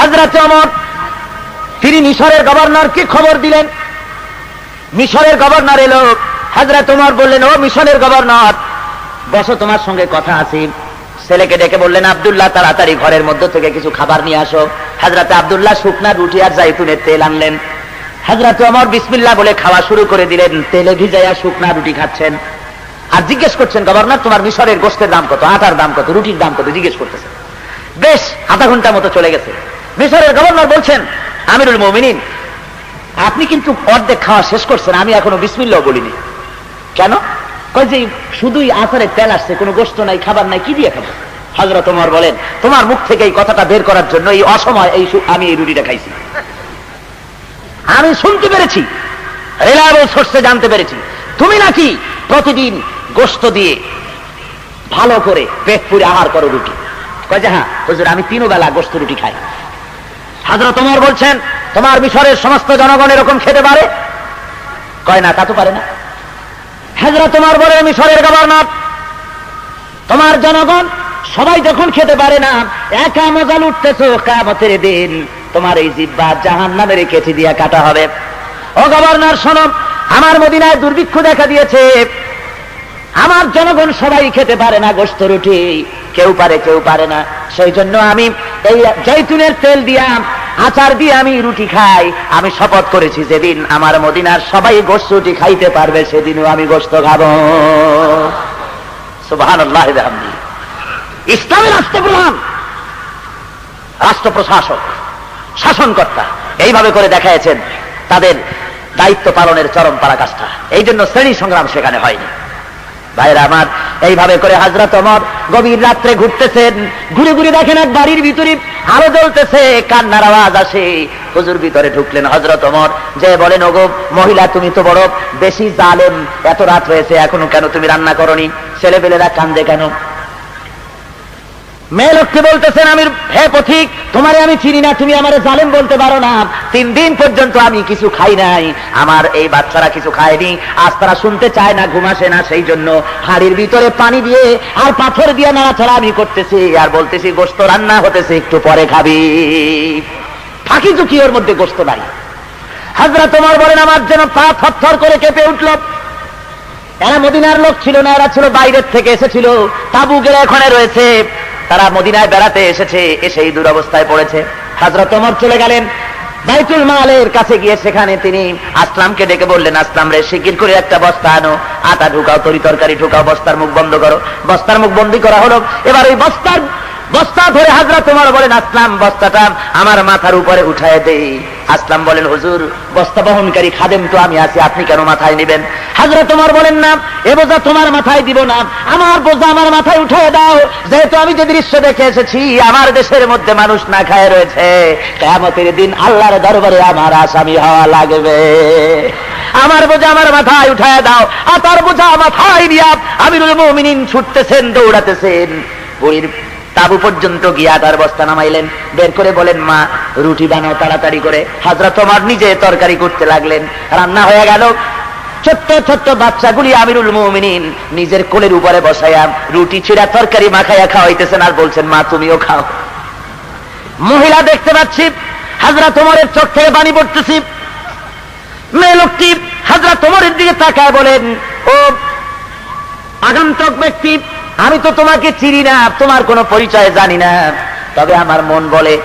হযরত ওমর তিনি মিশরের গভর্নরকে খবর দিলেন। মিশরের গভর্নর এলো, হযরত ওমর বললেন, ও মিশরের গভর্নর, বসো, তোমার সঙ্গে কথা আছে। ছেলেকে ডেকে বললেন, আব্দুল্লাহ তাড়াতাড়ি ঘরের মধ্য থেকে কিছু খাবার নিয়ে আসো। হযরত আব্দুল্লাহ শুকনা রুটি আর জাইতুনের তেল আনলেন। হযরত ওমর বিসমিল্লাহ বলে খাওয়া শুরু করে দিলেন। তেলে ভিজাইয়া শুকনা রুটি খাচ্ছেন আর জিজ্ঞেস করছেন, গভর্নর তোমার মিশরের গোশতের দাম কত, আটার দাম কত, রুটির দাম কত, জিজ্ঞেস করতেছেন। বেশ আধা ঘন্টা মতো চলে গেছে। মিশরের গভর্নর বলছেন, আমিরুল মুমিনিন, আপনি কিন্তু অর্ধেক খাওয়া শেষ করছেন, আমি এখনো বিসমিল্লাহ বলিনি। কেন? কই যে শুধুই আচারের তেল আসছে, কোনো গোশত নাই, খাবার নাই, কি দিয়ে খাবো? হযরত ওমর বলেন, তোমার মুখ থেকে এই কথাটা বের করার জন্য এই অসময় আমি এই রুটিটা খাইছি। আমি শুনতে পেরেছি, রিলায়েবল সোর্সে জানতে পেরেছি, তুমি নাকি প্রতিদিন গোশত দিয়ে ভালো করে পেট পুরে আহার করো রুটি। কয় যে হ্যাঁ হুজুর, আমি 3 বেলা গোশত রুটি খাই। হযরত ওমর বলছেন, তোমার মিশরের সমস্ত জনগণ এরকম খেতে পারে? কয় না, তা তো পারে না। হযরত ওমর বলেন, মিশরের গভর্নর, তোমার জনগণ সবাই যখন খেতে পারে না, একা মজা লুটতেছো, কিয়ামতের দিন তোমার এই জিহ্বা জাহান্নামের কেচি দিয়ে কাটা হবে। ও গভর্নর শোনো, আমার মদিনায় দুর্ভিক্ষ দেখা দিয়েছে, আমার জনগণ সবাই খেতে পারে না গোশত রুটি, কেউ পারে কেউ পারে না। সেই জন্য আমি এই জৈতুনের তেল দিয়া আচার দিয়ে আমি রুটি খাই। আমি শপথ করেছি, যেদিন আমার মদিনার সবাই গোশত রুটি খাইতে পারবে সেদিনও আমি গোশত খাবো। সুবহানাল্লাহ। ইসলামের রাষ্ট্রপ্রধান, রাষ্ট্র প্রশাসক, শাসনকর্তা এইভাবে করে দেখাইছেন তাদের দায়িত্ব পালনের চরম পরাকাষ্ঠা। এই জন্য শ্রেণী সংগ্রাম সেখানে হয়নি। ভাইরা আমার, এইভাবে করে হযরত ওমর গভীর রাত্রে ঘুরতেছেন, ঘুরে ঘুরে দেখেন এক বাড়ির ভিতরে আলো জ্বলতেছে, কান্নার আওয়াজ আসে। হুজুর ভিতরে ঢুকলেন। হযরত ওমর যে বলেন, ওগো মহিলা, তুমি তো বড় বেশি জালেম, এত রাত হয়েছে এখনো কেন তুমি রান্না করনি? ছেলেপেলেরা কান্দে কেন? মেয়ে লোককে বলতেছেন, আমির হে পথিক, তোমারে আমি চিনি না, তুমি আমারে জালেম বলতে পারো না। 3 দিন পর্যন্ত আমি কিছু খাই নাই, আমার এই বাচ্চারা কিছু খায়নি, আজ তারা শুনতে চায় না, ঘুম আসে না, সেই জন্য হাড়ির ভিতরে পানি দিয়ে আর পাথর দিয়ে নাড়াচাড়া আমি করতেছি আর বলতেছি গোশত রান্না হতেছে, একটু পরে খাবি। ফাঁকি ঝুঁকি ওর মধ্যে গোশত নাই। হযরত ওমর বলেন, আমার যেন পা থরথর করে কেঁপে উঠল। এরা মদিনার লোক ছিল না, এরা ছিল বাইরের থেকে এসেছিল, তাবু গেড়ে এখানে রয়েছে। তারা মদিনায় বেড়াতে এসেছে, এসেই দুরবস্থায় পড়েছে। হযরত ওমর চলে গেলেন বাইতুল মালের কাছে, গিয়ে সেখানে তিনি আসলামকে ডেকে বললেন, আসলাম রে, শিগগির করে একটা বস্তা আনো, আটা ঢুকাও, তরি তরকারি ঢুকাও, বস্তার মুখ বন্ধ করো। বস্তার মুখ বন্ধ করা হলো। এবার ওই বস্তা ধরে হযরত ওমর বলেন, আসলাম বস্তাটা আমার মাথার উপরে উঠায় দেই। আসলাম বলেন, হুজুর বস্তা বহনকারী খাদেম তো আমি আছি, আপনি কেন মাথায় নেবেন? হযরত ওমর বলেন, না, এ বোঝা তোমার মাথায় দিব না, আমার বোঝা আমার মাথায় উঠায় দাও। যেহেতু আমি যে দৃশ্য দেখে এসেছি, আমার দেশের মধ্যে মানুষ না খায় রয়েছে, কিয়ামতের দিন আল্লাহর দরবারে আমার আসামি হওয়া লাগবে। আমার বোঝা আমার মাথায় উঠায় দাও। আর তার বোঝা মাথায় দিয়া আমিরুল মুমিনিন ছুটতেছেন, দৌড়াতেছেন। বুড়ির তাবু পর্যন্ত গিয়া তার বস্তা নামাইলেন, বের করে বলেন, মা রুটি বানাও তাড়াতাড়ি করে। হযরত ওমর নিজে তরকারি করতে লাগলেন। রান্না হয়ে গেল। ছোট্ট ছোট্ট বাচ্চাগুলি আমিরুল মুমিনিন নিজের কোলের উপরে বসাইয়া রুটি ছিঁড়া তরকারি মাখাইয়া খাওয়াইতেছেন আর বলছেন, মা তুমিও খাও। মহিলা দেখতে পাচ্ছি, হযরত ওমরের চোখ থেকে পানি পড়তেছি। মেয়ে লোকটি হযরত ওমরের দিকে তাকায় বলেন, ও আগন্তুক ব্যক্তি, আমি তো তোমাকে চিনি না, তোমার কোনো পরিচয় জানি না, তবে আমার মন বলে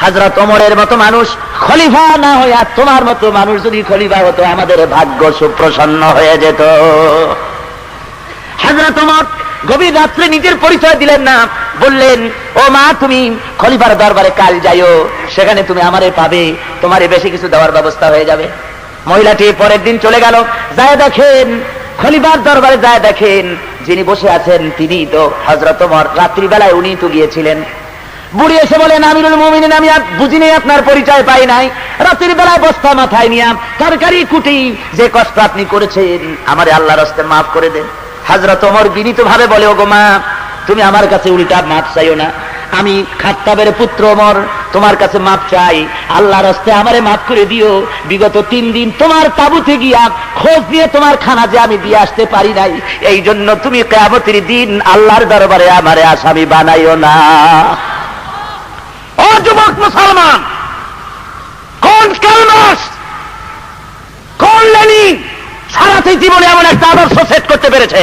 হযরত ওমরের মতো মানুষ খলিফা না হইয়া তোমার মতো মানুষ যদি খলিফা হতো, আমাদের ভাগ্য সুপ্রসন্ন হয়ে যেত। হযরত ওমর গভীর রাত্রে নিজের পরিচয় দিলেন না, বললেন, ও মা, তুমি খলিফার দরবারে কাল যাইও, সেখানে তুমি আমারে পাবে, তোমারে বেশি কিছু দেওয়ার ব্যবস্থা হয়ে যাবে। মহিলাটি পরের দিন চলে গেল। যায় দেখেন, খলিফার দরবারে যায় দেখেন যিনি বসে আছেন তিনি তো হযরত ওমর। রাত্রিবেলায় উনি তো গিয়েছিলেন। বুড়ি এসে বলেন, আমিরুল মুমিনিন, আমি বুঝিনি, আপনার পরিচয় পাই নাই। রাত্রির বেলায় বস্তা মাথায় নিয়ে তরকারি কুটি যে কষ্ট আপনি করেছেন, আমারে আল্লাহর রাস্তে মাফ করে দেন। হযরত ওমর বিনীত ভাবে বলে, ওগো মা, তুমি আমার কাছে উল্টা মাফ চাইও না, আমি খাত্তাবের পুত্র ওমর তোমার কাছে মাফ চাই, আল্লাহর রাস্তে আমারে মাফ করে দিও। বিগত 3 দিন তোমার তাবুতে গিয়া খোঁজ দিয়ে তোমার খানা যে আমি দিয়ে আসতে পারি নাই, এই জন্য তুমি কিয়ামতের দিন আল্লাহর দরবারে আমারে আসামি বানাইও না। ও যুবক মুসলমান, কোন কালমাস, কোন লেনিন সারাতে জীবনে এমন একটা আদর্শ সেট করতে পেরেছে?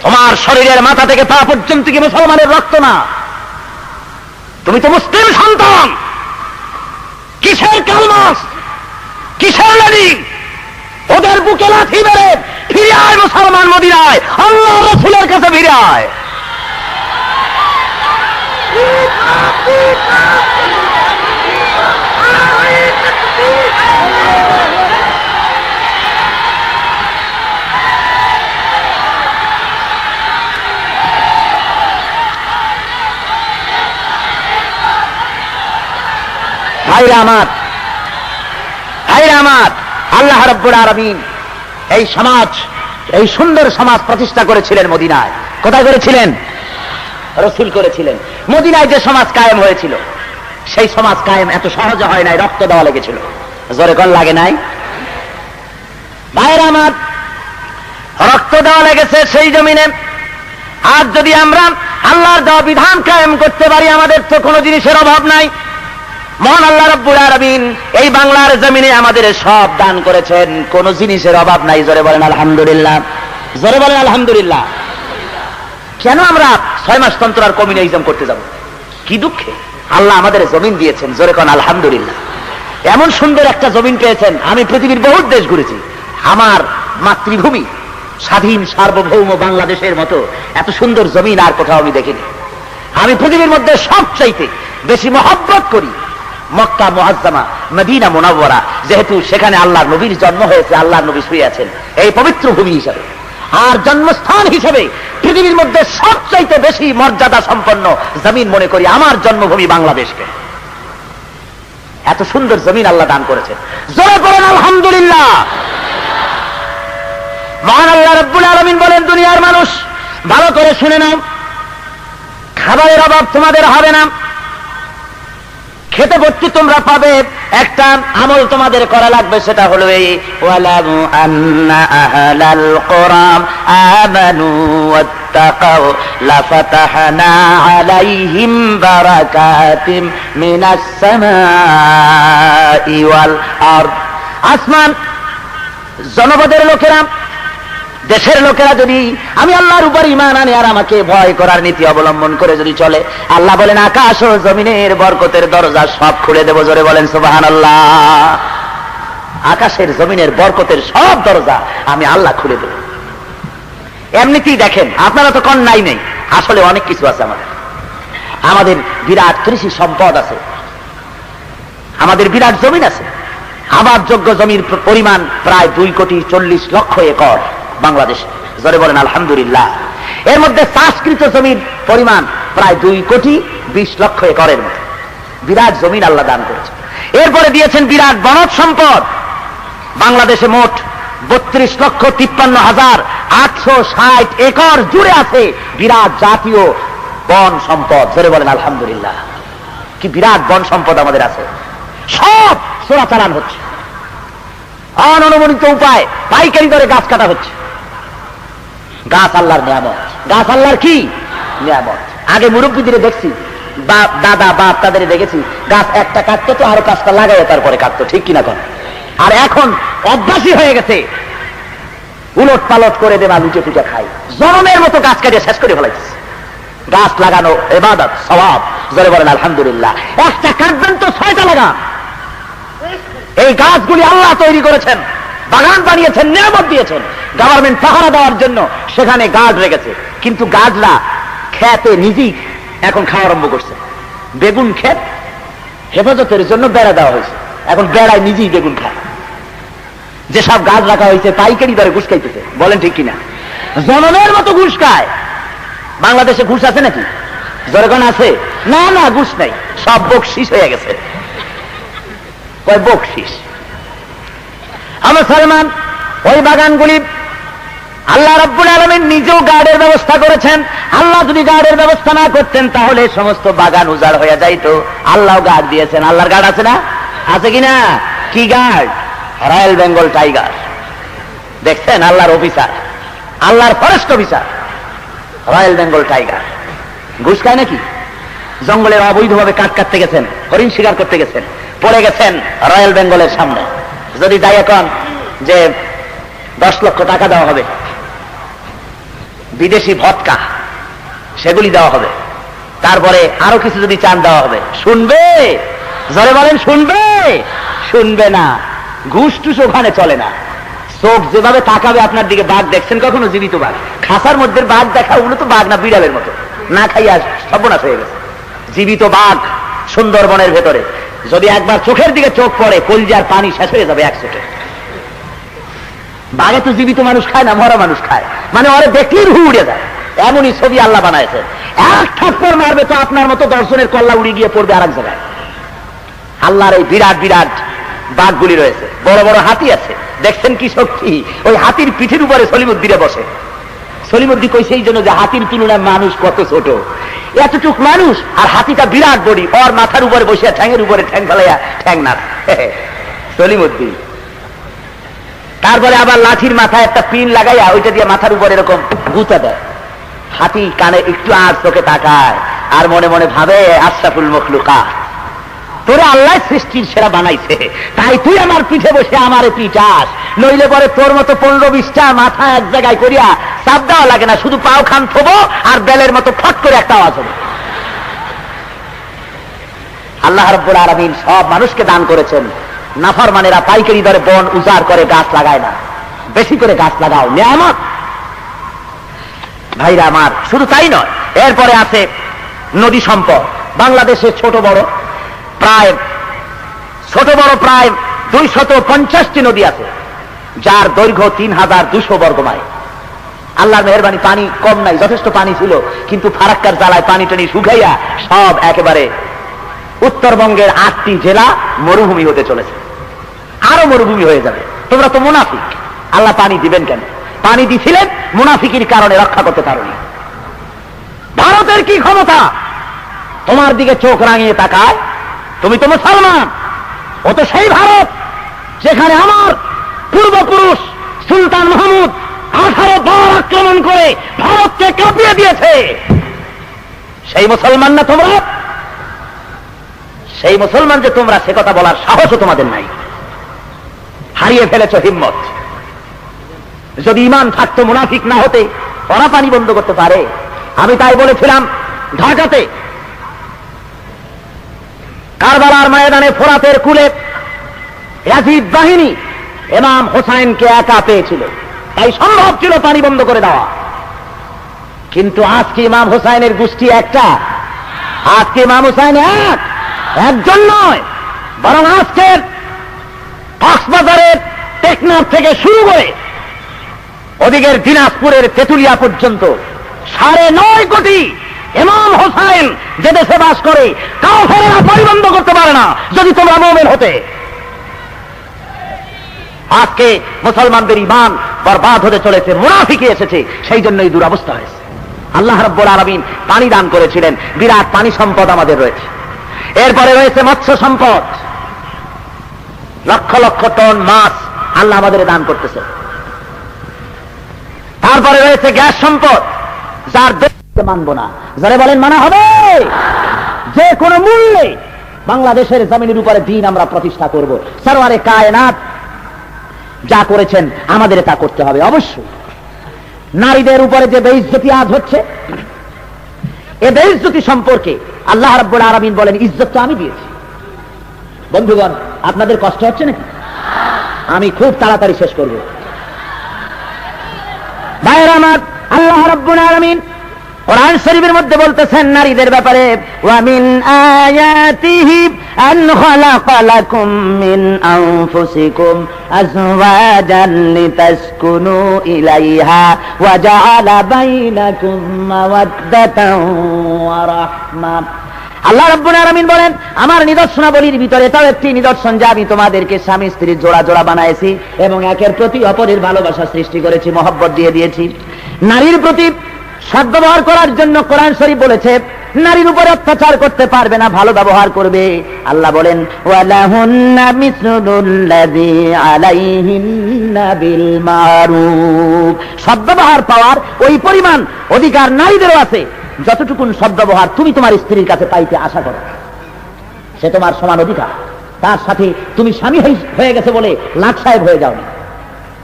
তোমার শরীরের মাথা থেকে পা পর্যন্ত কি মুসলমানের রক্ত না? তুমি তো মুসলিম সন্তান। কিসের কালমাস, কিসের লেনিন? ওদের বুকে লাথি মেরে ফিরে আয় মুসলমান মদিনায়, আল্লাহ রাসূলের কাছে ফিরে আয়। ভাইরা আমার, ভাইরা আমার, আল্লাহ রাব্বুল আলামিন এই সমাজ, এই সুন্দর সমাজ প্রতিষ্ঠা করেছিলেন মদিনায়। কোথায় করেছিলেন? রাসূল করেছিলেন। মদিনায় যে সমাজ কায়েম হয়েছিল, সেই সমাজ কায়েম এত সহজে হয় নাই, রক্ত দেওয়া লেগেছিল। জোরে কোন লাগে নাই? ভাইরা আমার, রক্ত দেওয়া লেগেছে সেই জমিনে। আজ যদি আমরা আল্লাহর দেওয়া বিধান কায়েম করতে পারি, আমাদের তো কোনো জিনিসের অভাব নাই। মহান আল্লাহ রাব্বুল আলামিন এই বাংলার জমিনে আমাদের সব দান করেছেন, কোন জিনিসের অভাব নাই। জোরে বলেন আলহামদুলিল্লাহ, জোরে বলেন আলহামদুলিল্লাহ। কেন আমরা 6 মাস তন্ত্র কমিউনিজম করতে যাব? কি দুঃখে আল্লাহ আমাদের জমিন দিয়েছেন। জোরে কোন আলহামদুলিল্লাহ। এমন সুন্দর একটা জমিন পেয়েছেন। আমি পৃথিবীর বহুত দেশ ঘুরেছি, আমার মাতৃভূমি স্বাধীন সার্বভৌম বাংলাদেশের মতো এত সুন্দর জমিন আর কোথাও আমি দেখিনি। আমি পৃথিবীর মধ্যে সবচাইতে বেশি মহব্বত করি মক্কা মুআজ্জামা, মদিনা মুনাওয়ারা, যেহেতু সেখানে আল্লাহর নবীর জন্ম হয়েছে, আল্লাহর নবী শুয়ে আছেন এই পবিত্র ভূমি হিসাবে। আর জন্মস্থান হিসেবে পৃথিবীর মধ্যে সবচাইতে বেশি মর্যাদা সম্পন্ন জমিন মনে করি আমার জন্মভূমি বাংলাদেশকে। এত সুন্দর জমিন আল্লাহ দান করেছেন। জোরে বলেন আলহামদুলিল্লাহ। মহান আল্লাহ রাব্বুল আলামিন বলেন, দুনিয়ার মানুষ ভালো করে শুনে নাও, খাবারের অভাব তোমাদের হবে না, খেতে ভর্তি তোমরা পাবে। একটা আমল তোমাদের করা লাগবে, সেটা হলো এই ওয়ালামু আন্না আহলাল কুরআন আমানু ওয়াত্তাকাউ লাফাতাহনা আলাইহিম বারাকাতিম মিনাস সামাই ওয়াল আরদ। আসমান জনপদের লোকেরা, দেশের লোকেরা যদি আমি আল্লাহর উপর ঈমান আনে আর আমাকে ভয় করার নীতি অবলম্বন করে যদি চলে, আল্লাহ বলেন আকাশ ও জমিনের বরকতের দরজা সব খুলে দেব। জোরে বলেন সুবহানাল্লাহ। আকাশের জমিনের বরকতের সব দরজা আমি আল্লাহ খুলে দেব। এমনিতেই দেখেন, আপনারা তো কন নাই নেই, আসলে অনেক কিছু আছে আমাদের। আমাদের বিরাট কৃষি সম্পদ আছে, আমাদের বিরাট জমিন আছে। আবাদযোগ্য জমির পরিমাণ প্রায় 2,40,00,000 একর বাংলাদেশে। জোরে বলেন আলহামদুলিল্লাহ। এর মধ্যে চাষকৃত জমির পরিমাণ প্রায় 2,20,00,000 একরের মতো বিরাট জমিন আল্লাহ দান করেছে। এরপরে দিয়েছেন বিরাট বনজ সম্পদ। বাংলাদেশে মোট 32,53,860 একর জুড়ে আছে বিরাট জাতীয় বন সম্পদ। জোরে বলেন আলহামদুলিল্লাহ। কি বিরাট বন সম্পদ আমাদের আছে। সব চোরাচালান হচ্ছে, অননুমোদিত উপায় পাইকারি দরে গাছ কাটা হচ্ছে। গাছ আল্লাহর নিয়ামত, গাছ আল্লাহর কি নিয়ামত। আগে মুরব্বীদের দেখছি, বাপ দাদা বাপ তাদের দেখেছি, গাছ একটা কাটতো তো আরো গাছটা লাগাইয়া তারপরে কাটতো, ঠিক কিনা কোন? আর এখন অভ্যাসই হয়ে গেছে, উলট পালট করে দেবা, লুচে ফুটে খাই, জনমের মতো গাছ কাটিয়ে শেষ করে ফেলাইছে। গাছ লাগানো ইবাদত, সওয়াব। জোরে বলেন আলহামদুলিল্লাহ। একটা কাটবেন তো 6টা লাগান। এই গাছগুলি আল্লাহ তৈরি করেছেন, বাগান বানিয়েছেন, নিয়ামত দিয়েছেন। গভর্নমেন্ট পাহারা দেওয়ার জন্য সেখানে গার্ড রেখেছে, কিন্তু গার্ডরা খেতে নিজেই এখন খাওয়া আরম্ভ করছে। বেগুন ক্ষেত হেফাজতের জন্য বেড়া দেওয়া হয়েছে, এখন বেড়ায় নিজেই বেগুন খায়। যেসব গাছ রাখা হয়েছে পাইকারি দরে ঘুষ খাইতেছে। বলেন ঠিক কিনা? জনমের মতো ঘুষ খায়। বাংলাদেশে ঘুষ আছে নাকি? জনগণ আছে? না না, ঘুষ নাই, সব বকশিস হয়ে গেছে। কয় বকশিস। মুসলমান ওই বাগানগুলি আল্লাহ রাব্বুল আলামিন নিজেও গার্ডের ব্যবস্থা করেছেন। আল্লাহ যদি গার্ডের ব্যবস্থা না করতেন তাহলে সমস্ত বাগান উজাড় হয়ে যাইতো। আল্লাহ গার্ড দিয়েছেন। আল্লাহর গার্ড আছে না? আছে কিনা? কি গার্ড? Royal Bengal tiger. দেখছেন? আল্লাহর অফিসার, আল্লাহর forest officer, royal Bengal tiger. ঘুষ খায় নাকি? জঙ্গলের অবৈধভাবে কাঠ কাটতে গেছেন, হরিণ শিকার করতে গেছেন, পড়ে গেছেন রয়্যাল বেঙ্গলের সামনে। যদি যাই এখন যে 10 লক্ষ টাকা দেওয়া হবে, বিদেশি ভদকা সেগুলি দেওয়া হবে, তারপরে আরো কিছু যদি চান দেওয়া হবে, শুনবে? জোরে বলেন শুনবে? শুনবে না। ঘুষ টুস ওখানে চলে না। চোখ যেভাবে তাকাবে আপনার দিকে, বাঘ দেখছেন কখনো? জীবিত বাঘ, খাসার মধ্যে বাঘ দেখা, ওগুলো তো বাঘ না, বিড়ালের মতো, না খাইয়া সর্বনাশ হয়ে গেছে। জীবিত বাঘ সুন্দরবনের ভেতরে, যদি একবার চোখের দিকে চোখ পড়ে, কলজার পানি শেষ হয়ে যাবে এক চোখে। বাঘে তো জীবিত মানুষ খায় না, মরা মানুষ খায়, মানে ওরে দেখলেই রুহ উড়ে যায়, এমনই ছবি আল্লাহ বানাইছে। এক থাপ্পড় মারবে তো আপনার মতো দর্শনের কল্লা উড়ে গিয়ে পড়বে আর এক জায়গায়। আল্লাহর এই বিরাট বিরাট বাঘগুলি রয়েছে, বড় বড় হাতি আছে, দেখছেন কি শক্তি! ওই হাতির পিঠের উপরে সলিমুদ্দিনে বসে। সলিমুদ্দি কইছে এই জন্য যে হাতির তুলনায় মানুষ কত ছোট, এতটুক মানুষ, আর হাতিটা বিরাট বড়ি, ওর মাথার উপরে বসে ঠ্যাঙের উপরে ঠ্যাং ফেলাইয়া ঠ্যাং না সলিমুদ্দি। তারপরে আবার লাঠির মাথায় একটা পিন লাগাইয়া ওইটা দিয়ে মাথার উপরে এরকম গুঁতা দেয়। হাতি কানে একটু আর চোখে তাকায় আর মনে মনে ভাবে আশরাফুল মখলুকাত, তোরে আল্লাহ সৃষ্টির সেরা বানাইছে, তাই তুই আমার পিঠে বসে আমারে পিটাস, নইলে পরে তোর মতো 15-20টা মাথা এক জায়গায় করিয়া চাপ দেওয়া লাগে না, শুধু পাও খান থবো আর বেলের মতো ফট করে একটা আওয়াজ হবে। আল্লাহ রাব্বুল আলামিন সব মানুষকে দান করেছেন, নাফরমানেরা পাইকারি দরে বন উজাড় করে গাছ লাগায় না। বেশি করে গাছ লাগাও, নিয়ামত। ভাইরা আমার, শুধু তাই নয়, এরপরে আছে নদী সম্পদ। বাংলাদেশে ছোট বড় প্রায় 250টি নদী আছে, যার দৈর্ঘ্য 3200 বর্গ মাইল। আল্লাহর মেহেরবানি, পানি কম নাই, যথেষ্ট পানি ছিল, কিন্তু ফারাক্কার জ্বালায় পানি টানি শুকাইয়া সব একেবারে উত্তরবঙ্গের 8টি জেলা মরুভূমি হতে চলেছে, আরো মরুভূমি হয়ে যাবে। তোমরা তো মুনাফিক, আল্লাহ পানি দিবেন কেন? পানি দিছিলেন মুনাফিকির কারণে, রক্ষা করতে পারোনি। ভারতের কি ক্ষমতা তোমার দিকে চোখ রাঙিয়ে তাকায়? তুমি তো মুসলমান, ও তো সেই ভারত যেখানে আমার পূর্বপুরুষ সুলতান মাহমুদ 18 বার আক্রমণ করে ভারতকে কাঁপিয়ে দিয়েছে। সেই মুসলমান না তোমরা? সেই মুসলমান যে তোমরা, সে কথা বলার সাহসও তোমাদের নাই, হারিয়ে ফেলেছ হিম্মত। যদি ঈমান থাকতো, মুনাফিক না হতে, ওরা পানি বন্ধ করতে পারে? আমি তাই বলেছিলাম ঢাকাতে কারবালার ময়দানে ফোরাতের কূলে ইয়াজিদ বাহিনী ইমাম হোসাইনকে একা পেয়েছিল, তাই সম্ভব ছিল পানি বন্ধ করে দেওয়া। কিন্তু আজকে ইমাম হোসাইনের গোষ্ঠী একটা, আজকে ইমাম হোসাইন একজন নয়, বরং আজকের কক্সবাজারের টেকনাফ থেকে শুরু করে ওদিকের দিনাজপুরের তেতুলিয়া পর্যন্ত 9.5 কোটি ইমাম হোসাইন যে দেশে বাস করে, কাফেররা পানি বন্ধ করতে পারে না যদি তোমরা মুমিন হতে। আজকে মুসলমানদের ঈমান বরবাদ হতে চলেছে, মুনাফিকি এসেছে, সেই জন্যই দুরবস্থা হয়েছে। আল্লাহ রাব্বুল আলামিন পানি দান করেছিলেন, বিরাট পানি সম্পদ আমাদের রয়েছে। এরপরে রয়েছে মৎস্য সম্পদ, লক্ষ লক্ষ টন মাছ আল্লাহ আমাদের দান করতেছে। তারপরে রয়েছে গ্যাস সম্পদ, যার মানব না, যারা বলেন মানা হবে, যে কোনো মূল্যে বাংলাদেশের জমিনের উপরে দিন আমরা প্রতিষ্ঠা করব। সরওয়ারে কায়নাত যা করেছেন আমাদের তা করতে হবে অবশ্যই। নারীদের উপরে যে বেইজ্জতি আজ হচ্ছে, এ বেইজ্জতি সম্পর্কে আল্লাহ রাব্বুল আলামিন বলেন, ইজ্জত তো আমি দিয়েছি। বন্ধুগণ, আপনাদের কষ্ট হচ্ছে নাকি? আমি খুব তাড়াতাড়ি শেষ করব। ভাইরা আমার, আল্লাহ রাব্বুল আলামিন কোরআন শরীফের মধ্যে বলতেছেন নারীদের ব্যাপারে, ওয়া মিন আয়াতিহি আন খালাকা লাকুম মিন আনফুসিকুম আজওয়াজান লিতাসকুনু ইলাইহা ওয়া জাআলা বাইনাকুম মাওয়াদ্দাতান ওয়া রাহমা। আল্লাহ রাব্বুল আলামিন বলেন, আমার নিদর্শনাবলীর ভিতরে এটাও একটি নিদর্শন যে আমি তোমাদেরকে স্বামী স্ত্রীর জোড়া জোড়া বানাইছি এবং একের প্রতি অপরের ভালোবাসা সৃষ্টি করেছি, মহব্বত দিয়ে দিয়েছি। নারীর প্রতি সদ্ব্যবহার করার জন্য কোরআন শরীফ বলেছে, নারীর উপরে অত্যাচার করতে পারবে না, ভালো ব্যবহার করবে। আল্লাহ বলেন, ওয়ালাহুন্না মিসলুল্লাযী আলাইহিন্না বিল মারুফ। সদ্ব্যবহার পাওয়ার ওই পরিমাণ অধিকার নারীদেরও আছে যতটুকুন সদ্ব্যবহার তুমি তোমার স্ত্রীর কাছে পাইতে আশা করো, সে তোমার সমান অধিকার। তার সাথে তুমি স্বামী হয়ে গেছে বলে লাট সাহেব হয়ে যাওনি,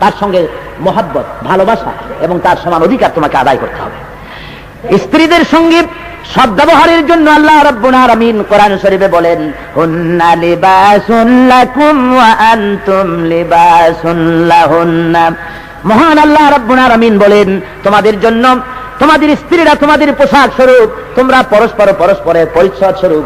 তার সঙ্গে মহাব্বত, ভালোবাসা এবং তার সমান অধিকার তোমাকে আদায় করতে হবে। স্ত্রীদের সঙ্গে সদ্ব্যবহারের জন্য আল্লাহ রাব্বুল আলামিন কোরআন শরীফে বলেন, হুন্না লিবাসুন লাকুম ওয়া আনতুম লিবাসুন লাহুন্না। মহান আল্লাহ রাব্বুল আলামিন বলেন, তোমাদের জন্য তোমাদের স্ত্রীরা তোমাদের পোশাক স্বরূপ, তোমরা পরস্পরের পরিচ্ছদ স্বরূপ।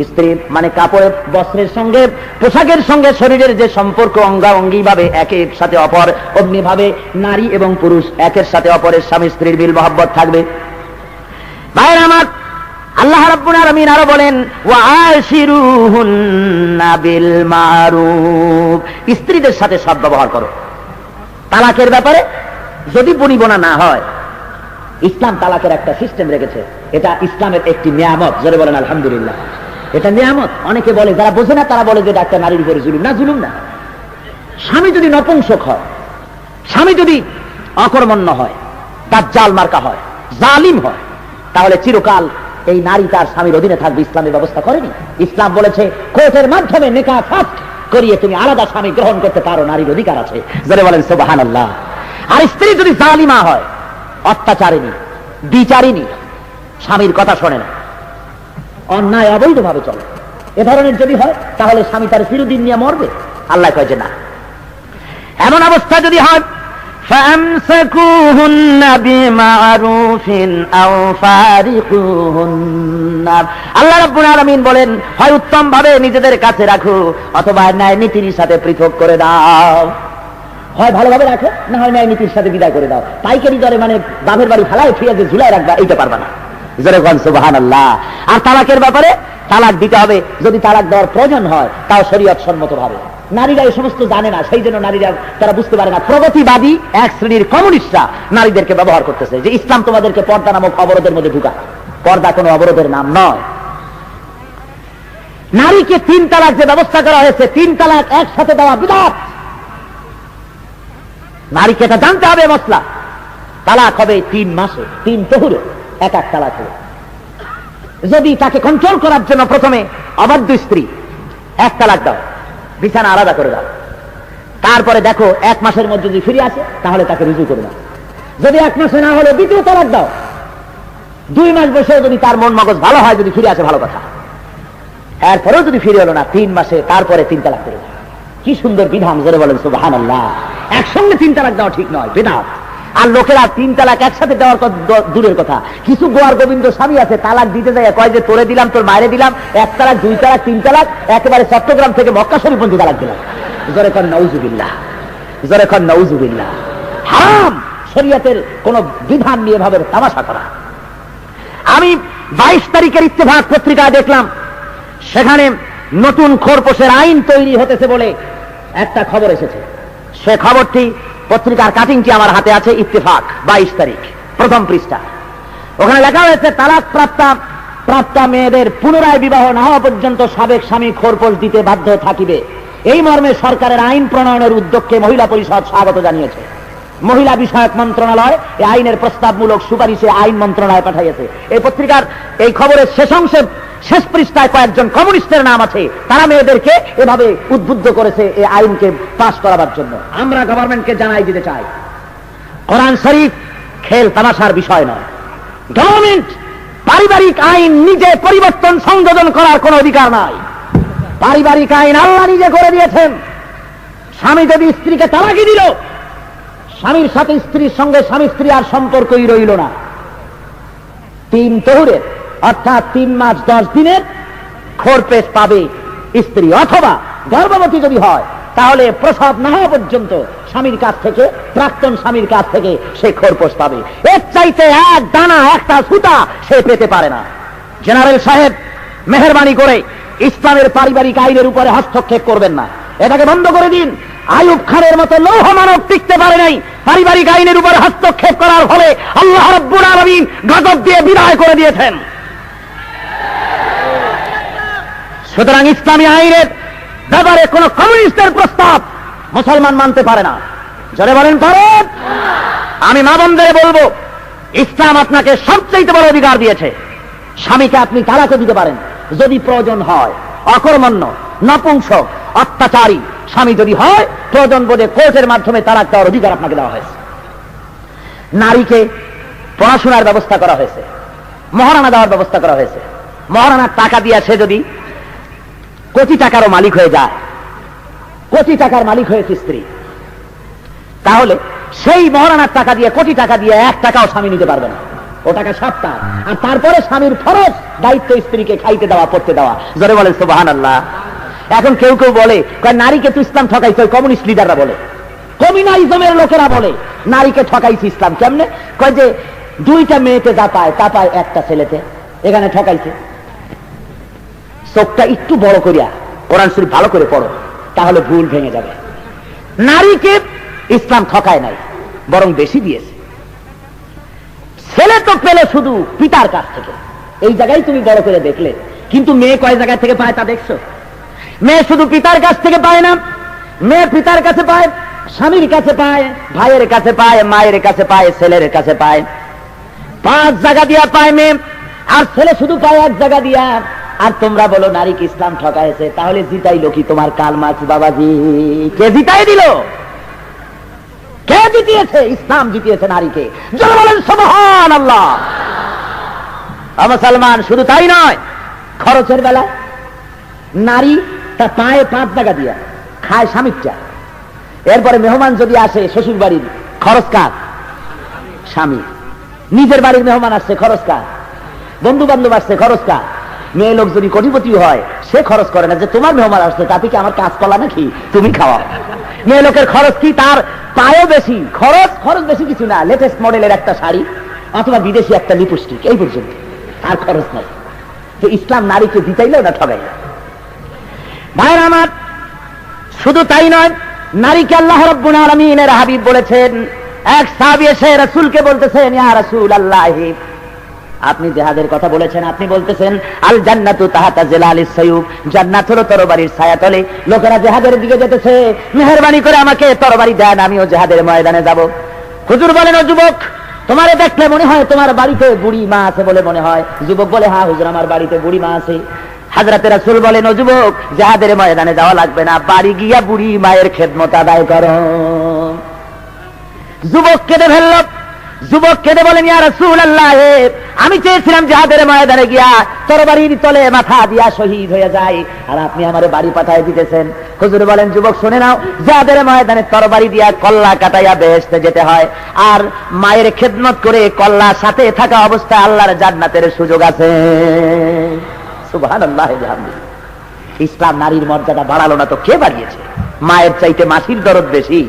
স্ত্রী মানে কাপড়ের বস্ত্রের সঙ্গে পোশাকের সঙ্গে শরীরের যে সম্পর্ক, অঙ্গাঙ্গি ভাবে একের সাথে অপর, অমনি ভাবে নারী এবং পুরুষ একের সাথে অপরের স্বামী স্ত্রীর মিল মহব্বত থাকবে। ভাইরা আমার, আল্লাহ রাব্বুল আলামিন আরো বলেন, ওয়া আশিরুহুন্না বিল মারুফ। স্ত্রীদের সাথে সদ্ব্যবহার করো। তালাকের ব্যাপারে যদি বনিবনা না হয়, ইসলাম তালাকের একটা সিস্টেম রেখেছে। এটা ইসলামের একটি নিয়ামত। জোরে বলেন আলহামদুলিল্লাহ। এটা নিয়ামত। অনেকে বলে, যারা বোঝে না তারা বলে যে ডাক্তার নারীর উপরে জুলুম। না, জুলুম না। স্বামী যদি নপুংসক হয়, স্বামী যদি অকর্মণ্য হয়, দাজ্জাল মার্কা হয়, জালিম হয়, তাহলে চিরকাল এই নারী তার স্বামীর অধীনে থাকবে। ইসলামের ব্যবস্থা করেনি। ইসলাম বলেছে কোর্টের মাধ্যমে নিকাহ ফাস্ট করিয়ে তুমি আলাদা স্বামী গ্রহণ করতে পারো, নারীর অধিকার আছে। যারা বলেন সুবহানাল্লাহ। আর স্ত্রী যদি জালিমা হয়, অত্যাচারিণী, বিচারিণী, স্বামীর কথা শোনে না, অন্যায় অবৈধভাবে চলে, এ ধরনের যদি হয়, তাহলে স্বামী তার চিরদিন নিয়ে মরবে। আল্লাহ কয় যে না। এমন অবস্থা যদি হয়, ফামসাকুহুন্না বিমারুফিন আও ফারিকুহুন্না। আল্লাহ রাব্বুল আলামিন বলেন, হয় উত্তম ভাবে নিজেদের কাছে রাখো, অথবা ন্যায় নীতির সাথে পৃথক করে দাও। হয় ভালোভাবে রাখো, না হয় ন্যায় নীতির সাথে বিদায় করে দাও। পাইকারি দরে মানে বাপের বাড়ি ফালায় ফিরে ঝুলাই রাখবা, এইটা পারবা না। সুবহানাল্লাহ। আর তালাকের ব্যাপারে তালাক দিতে হবে যদি তালাক দেওয়ার প্রয়োজন হয়, তাও শরীয়ত সম্মত ভাবে। নারীরা এই সমস্ত জানে না, সেই জন্য নারীরা তারা বুঝতে পারে না। প্রগতিবাদী এক শ্রেণীর কমিউনিস্টরা নারীদেরকে ব্যবহার করতেছে যে ইসলাম তোমাদেরকে পর্দা নামক অবরোধের মধ্যে ঢুকা। পর্দা কোনো অবরোধের নাম নয়। নারীকে 3 তালাক যে ব্যবস্থা করা হয়েছে, 3 তালাক একসাথে দেওয়া বিদআত। নারীকে এটা জানতে হবে মসলা। তালাক হবে 3 মাসে, 3 তহুরে এক তালাক হবে। যদি তাকে কন্ট্রোল করার জন্য প্রথমে অবাধ্য স্ত্রী 1 তালাক দাও, বিছানা আলাদা করে দাও। তারপরে দেখো 1 মাসের মধ্যে যদি ফিরে আসে, তাহলে তাকে রুজু করে দাও। যদি 1 মাসে না হলে 2য় তালাক দাও। 2 মাস বসে যদি তার মন মগজ ভালো হয়, যদি ফিরে আসে ভালো কথা। এরপরেও যদি ফিরে হলো না, 3 মাসে তারপরে 3 তালাক করে দাও। কি সুন্দর বিধান। জোরে বলেন সুবহানাল্লাহ। একসঙ্গে 3 তালাক দেওয়া ঠিক নয়, বিধান। আর লোকেরা 3 তালাক একসাথে দেওয়ার দূরের কথা। কিছু গোয়ার গোবিন্দ স্বামী আছে, তালাক দিতে যায় কয় যে তোরে দিলাম, তোর মায়েরে দিলাম, 1 তালাক, 2 তালাক, 3 তালাক, একেবারে চট্টগ্রাম থেকে মক্কা শরীফ পর্যন্ত তালাক দিলাম। জোরে কর নাউজুবিল্লাহ, জোরে কর নাউজুবিল্লাহ। হারাম শরীয়তের কোন বিধান নিয়ে ভাবে তামাশা করা। আমি 22 তারিখের ইত্তেফাক পত্রিকায় দেখলাম, সেখানে নতুন খোরপোশের আইন তৈরি হতেছে বলে একটা খবর এসেছে। সে খবরটি, পত্রিকার কাটিংটি আমার হাতে আছে। ইত্তেফাক 22 তারিখ, প্রথম পৃষ্ঠা। ওখানে লেখা হয়েছে, তালাক প্রাপ্তা মেয়েদের পুনরায় বিবাহ না হওয়া পর্যন্ত সাবেক স্বামী খোরপোশ দিতে বাধ্য থাকিবে। এই মর্মে সরকারের আইন প্রণয়নের উদ্যোগকে মহিলা পরিষদ স্বাগত জানিয়েছে। মহিলা বিষয়ক মন্ত্রণালয় এই আইনের প্রস্তাবমূলক সুপারিশে আইন মন্ত্রণালয় পাঠাইছে। এই পত্রিকার এই খবরের শেষ অংশে, শেষ পৃষ্ঠায় কয়েকজন কমিউনিস্টের নাম আছে। তারা মেয়েদেরকে এভাবে উদ্বুদ্ধ করেছে এই আইনকে পাস করাবার জন্য। আমরা গভর্নমেন্টকে জানাই দিতে চাই, কোরআন শরীফ খেল তামাশার বিষয় নয়। গভর্নমেন্ট পারিবারিক আইন নিজে পরিবর্তন সংযোজন করার কোন অধিকার নাই। পারিবারিক আইন আল্লাহ নিজে করে দিয়েছেন। স্বামী যদি স্ত্রীকে তালাকি দিল, স্বামীর সাথে স্ত্রীর সঙ্গে স্বামী স্ত্রী আর সম্পর্কই রইল না। 3 তহুরের অর্থাৎ 3 মাস 10 দিনের খোরপোশ পাবে স্ত্রী। অথবা গর্ভবতী যদি হয়, তাহলে প্রসব না হওয়া পর্যন্ত স্বামীর কাছ থেকে, প্রাক্তন স্বামীর কাছ থেকে সে খোরপোশ পাবে। এর চাইতে এক দানা, একটা সুতা সে পেতে পারে না। জেনারেল সাহেব, মেহেরবানি করে ইসলামের পারিবারিক আইনের উপরে হস্তক্ষেপ করবেন না। এটাকে বন্ধ করে দিন। আইয়ুব খানের মতো লৌহ মানব টিকতে পারে নাই পারিবারিক আইনের উপরে হস্তক্ষেপ করার ফলে। আল্লাহ রাব্বুল আলামিন গজব দিয়ে বিদায় করে দিয়েছেন। সুতরাং ইসলামী আইনের ব্যাপারে কোন কমিউনিস্টের প্রস্তাব মুসলমান মানতে পারে না। জোরে বলেন পারেন? আমি মা বোনদের বলবো, ইসলাম আপনাকে সবচেয়ে বড় অধিকার দিয়েছে। স্বামীকে আপনি তালাকও দিতে পারেন যদি প্রয়োজন হয়। অকর্মণ্য, নপুংসক, অত্যাচারী স্বামী যদি হয়, প্রয়োজন বোধে কোর্টের মাধ্যমে তালাক দেওয়ার অধিকার আপনাকে দেওয়া হয়েছে। নারীকে পড়াশোনার ব্যবস্থা করা হয়েছে, মহারানা দেওয়ার ব্যবস্থা করা হয়েছে। মহারানার টাকা দিয়ে সে যদি কোটি টাকারও মালিক হয়ে যায়, কোটি টাকার মালিক হয়েছে স্ত্রী, তাহলে সেই মহারানার টাকা দিয়ে, কোটি টাকা দিয়ে 1 টাকাও স্বামী নিতে পারবে না। ও টাকা সব তার। আর তারপরে স্বামীর ফরজ দায়িত্ব স্ত্রীকে খাইতে দেওয়া, পড়তে দেওয়া। জোরে বলেন সুবহানাল্লাহ। এখন কেউ কেউ বলে নারীকে তো ইসলাম ঠকাইছে, কমিউনিস্ট লিডাররা বলে, কমিউনাইজমের লোকেরা বলে নারীকে ঠকাইছে ইসলাম। কেমনে? কয় যে 2টা মেয়েতে যা পায় তা পায় 1টা ছেলেতে, এখানে ঠকাইছে। চোখটা একটু বড় করিয়া কোরআন শরীফ ভালো করে পড়ো, তাহলে ভুল ভেঙে যাবে। নারীকে ইসলাম ঠকায় নাই, বরং বেশি দিয়েছে। ছেলে তো পেলে শুধু পিতার কাছ থেকে, এই জায়গায় তুমি বড় করে দেখলে, কিন্তু মেয়ে কয় জায়গা থেকে পায় তা দেখছো? মেয়ে শুধু পিতার কাছ থেকে পায় না, মেয়ে পিতার কাছে পায়, স্বামীর কাছে পায়, ভাইয়ের কাছে পায়, মায়ের কাছে পায়, ছেলের কাছে পায়। 5 জায়গা দিয়া পায় মেয়ে, আর ছেলে শুধু পায় 1 জায়গা দিয়া। আর তোমরা বলো নারীকে ইসলাম ঠকাইছে, তাহলে জিতাইলো কি তোমার কাল মার্কস বাবাজি? কে জিতাই দিল? কে জিতিয়েছে? ইসলাম জিতিয়েছে নারীকে। যারা বলেন সুবহানাল্লাহ। মুসলমান শুধু তাই নয়, খরচের বেলা নারী তা পায়ে 5 জায়গা দিয়া, খায় স্বামীরটা। এরপরে মেহমান যদি আসে শ্বশুর বাড়ির, খরচ কার? স্বামী। নিজের বাড়ির মেহমান আসছে, খরচ কার? বন্ধু বান্ধব আসছে, খরচ কার? মেয়ে লোক যদি কোটিপতি হয়, সে খরচ করে না যে তোমার মেহমান আসছে, তাতে কি আমার কাজ কলা নাকি, তুমি খাওয়াও। মেয়ে লোকের খরচ কি? তার পায়েও বেশি খরচ। খরচ বেশি কিছু না, লেটেস্ট মডেলের একটা শাড়ি অথবা বিদেশি একটা লিপস্টিক, এই পর্যন্ত, আর খরচ নাই। তো ইসলাম নারীকে জিতাইলো না ঠগাইল? ভাইরা আমার, শুধু তাই নয়, নারীকে আল্লাহ রাব্বুল আলামিনের হাবিব বলেছেন। এক সাহাবী এসে রাসূলকে বলতেছেন, ইয়া রাসূলুল্লাহ, আপনি জিহাদের কথা বলেছেন, আপনি বলতেছেন আল জান্নাতু তাহাতা জিলালিস সায়ুফ, জান্নাত হলো তরবারির ছায়াতলে। লোকেরা জিহাদের দিকে যেতেছে, মেহেরবানি করে আমাকে তরবারি দেন, আমিও জিহাদের ময়দানে যাব। হুজুর বলেন, ও যুবক, তোমারে দেখলে মনে হয় তোমার বাড়িতে বুড়ি মা আছে বলে মনে হয়। যুবক বলে, হ্যাঁ হুজুর, আমার বাড়িতে বুড়ি মা আছে। হযরত রাসূল বলেন, ও যুবক, জিহাদের ময়দানে যাওয়া লাগবে না, বাড়ি গিয়া বুড়ি মায়ের খেদমত আদায় করো। যুবক কেঁদে ফেলল। যুবক কেঁদে বলেন, ইয়া রাসূলুল্লাহ, আমি চেয়েছিলাম জিহাদের ময়দানে গিয়া তরবারির তলে মাথা দিয়া শহীদ হয়ে যায়, আর আপনি আমারে বাড়ি পাঠায় দিতেছেন। হুজুর বলেন, যুবক শুনে নাও, জিহাদের ময়দানে তরবারি দিয়া কল্লা কাটাইয়া বেহেশতে যেতে হয়, আর মায়ের খেদমত করে কল্লা সাথে থাকা অবস্থায় আল্লাহর জান্নাতের সুযোগ আছে। সুবহানাল্লাহ। ইসলাম নারীর মর্যাদা বাড়ালো না তো কে বাড়িয়েছে? মায়ের চাইতে মাসির দরদ বেশি।